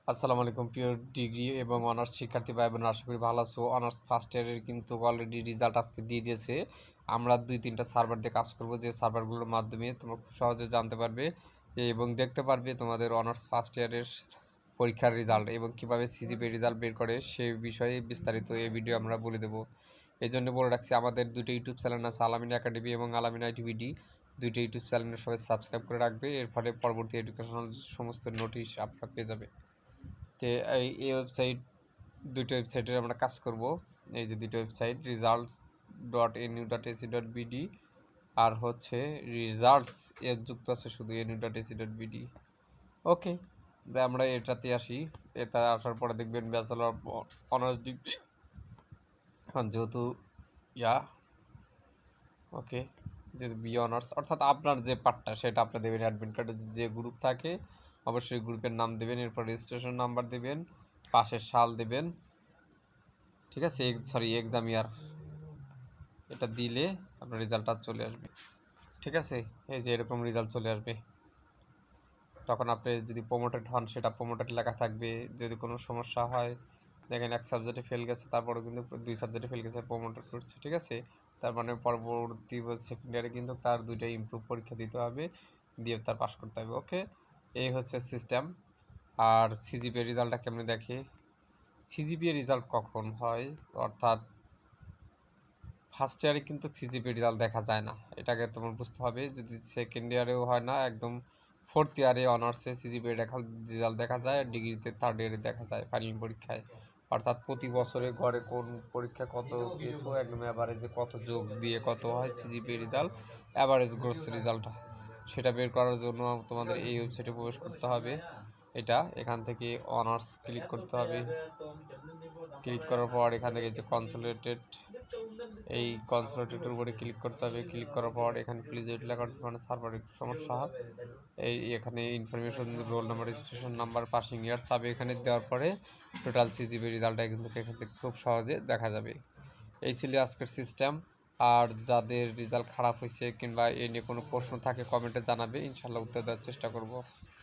আসসালামু আলাইকুম প্রিয় ডিগ্রি এবং অনার্স শিক্ষার্থী ভাই বোনেরা, আশা করি ভালো আছো। অনার্স ফার্স্ট ইয়ারের কিন্তু অলরেডি রেজাল্ট আজকে দিয়ে দিয়েছে। আমরা 2-3টা সার্ভার দিয়ে কাজ করব, যে সার্ভারগুলোর মাধ্যমে তোমরা খুব সহজে জানতে পারবে এবং দেখতে পারবে তোমাদের অনার্স ফার্স্ট ইয়ারের পরীক্ষার রেজাল্ট এবং কীভাবে সিজিপিএ রেজাল্ট বের করে সেই বিষয়ে বিস্তারিত এই ভিডিও আমরা বলে দেবো। এই জন্য বলে রাখছি, আমাদের দুটো ইউটিউব চ্যানেল আছে, আলামিন একাডেমি এবং আলামিন আইটিভিডি। দুইটা ইউটিউব চ্যানেলের সবাই সাবস্ক্রাইব করে রাখবে, এর ফলে পরবর্তী এডুকেশনাল সমস্ত নোটিশ আপনারা পেয়ে যাবে। তো এই দুটো ওয়েবসাইটের আমরা কাজ করব। এই যে দুটো ওয়েবসাইট, results.nu.ac.bd আর হচ্ছে রিজাল্টস এর যুক্ত আছে শুধু nu.ac.bd। ওকে, আমরা এটাতে আসি। এটা আসার পরে দেখবেন ব্যাচেলর অনার্স ডিগ্রি যেহেতু ওকে, যেহেতু বি অনার্স অর্থাৎ আপনার যে পার্টটা সেটা আপনি দেবেন। অ্যাডমিট কার্ডে যে গ্রুপ থাকে অবশ্যই গ্রুপের নাম দেবেন, এরপর রেজিস্ট্রেশন নাম্বার দেবেন, পাশের সাল দেবেন, ঠিক আছে। এক্সাম ইয়ার এটা দিলে আপনার রেজাল্টটা চলে আসবে, ঠিক আছে। এই যে এরকম রেজাল্ট চলে আসবে। তখন আপনি যদি প্রমোটেড হন সেটা প্রমোটেড লেখা থাকবে। যদি কোনো সমস্যা হয়, দেখেন এক সাবজেক্টে ফেল গেছে, তারপরে কিন্তু 2 সাবজেক্টে ফেল গেছে, প্রমোটেড করছে, ঠিক আছে। তার মানে পরবর্তী সেকেন্ড ইয়ারে কিন্তু তার 2টা ইমপ্রুভ পরীক্ষা দিতে হবে, দিয়ে তার পাস করতে হবে। ওকে, এই হচ্ছে সিস্টেম। আর সিজিপিএ রেজাল্টটা কেমনে দেখে? সিজিপিএ রেজাল্ট কখন হয়, অর্থাৎ ফার্স্ট ইয়ারে কিন্তু সিজিপিএ রেজাল্ট দেখা যায় না, এটাকে তোমার বুঝতে হবে। যদি সেকেন্ড ইয়ারেও হয় না, একদম ফোর্থ ইয়ারে অনার্সে সিজিপিএ রেজাল্ট দেখা যায়, ডিগ্রিতে থার্ড ইয়ারে দেখা যায় ফাইনাল পরীক্ষায়। অর্থাৎ প্রতি বছরে গড়ে কোন পরীক্ষা কত পেয়েছো, একদম অ্যাভারেজে কত যোগ দিয়ে কত হয় CGPA result, average gross result, সেটা বের করার জন্য তোমাদের এই ওয়েবসাইটে প্রবেশ করতে হবে। এখান থেকে অনার্স ক্লিক করতে হবে। ক্লিক করার পর এখান থেকে যে কনসোলিডেটেড, এই কনসোলিডেটের উপরে ক্লিক করতে হবে। ক্লিক করার পর এখানে প্লিজ লেখা আছে, মানে সার্ভারের একটু সমস্যা হয়। এখানে information, roll number, registration number, passing ইয়ার চাবে এখানে দেওয়ার পরে টোটাল সিজিপি রেজাল্টটা কিন্তু এখান থেকে খুব সহজে দেখা যাবে। এই ছিল আজকের সিস্টেম। আর যাদের রেজাল্ট খারাপ হয়েছে কিংবা এ নিয়ে কোনো প্রশ্ন থাকে কমেন্টে জানাবে, ইনশাল্লাহ উত্তর দেওয়ার চেষ্টা করব।